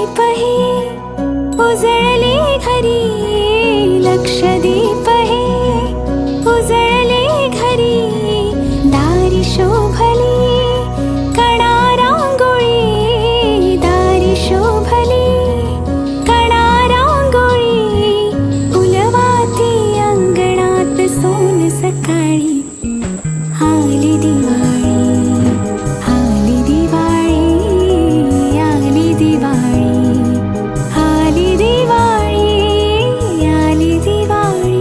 लक्षदीप हे उजळले घरी, लक्षदीप हे उजळले घरी, दारी शोभली कणा रांगोळी, दारी शोभली कणा रांगोळी, फुलवाती अंगणात सोन सकाळी, आली दिवाळी, आली दिवाळी, आली दिवाळी, आली दिवाळी, आली दिवाळी.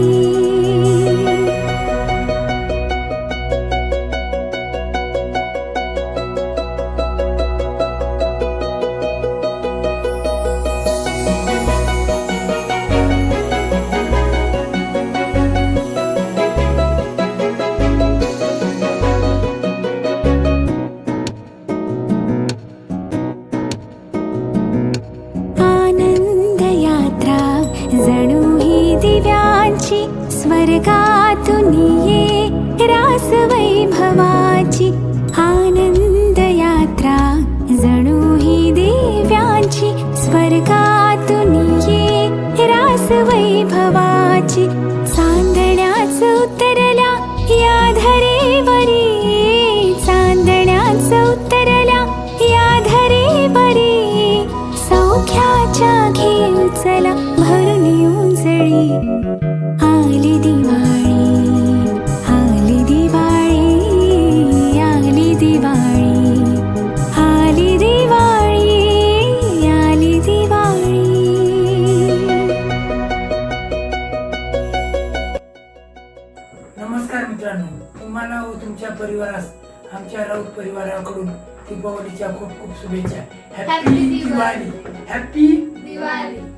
आनंद यात्रा जणू ही दिव्यांची, स्वर्गातून ये रास वैभवाची, आनंद यात्रा जणू ही दिव्यांची, स्वर्गातून ये रास वैभवाची, चांदण्याच उतरल्या या धरेवरी, चांदण्याच उतरल्या या धरेवरी, सौख्याच्या घेऊ चला भरून उजळी, आली दिवाळी, आली दिवाळी, आली दिवाळी, आली दिवाळी, आली दिवाळी. नमस्कार मित्रांनो, तुम्हाला व तुमच्या परिवारास आमच्या राऊत परिवाराकडून दीपावलीच्या खूप खूप शुभेच्छा. Happy Diwali, happy Diwali.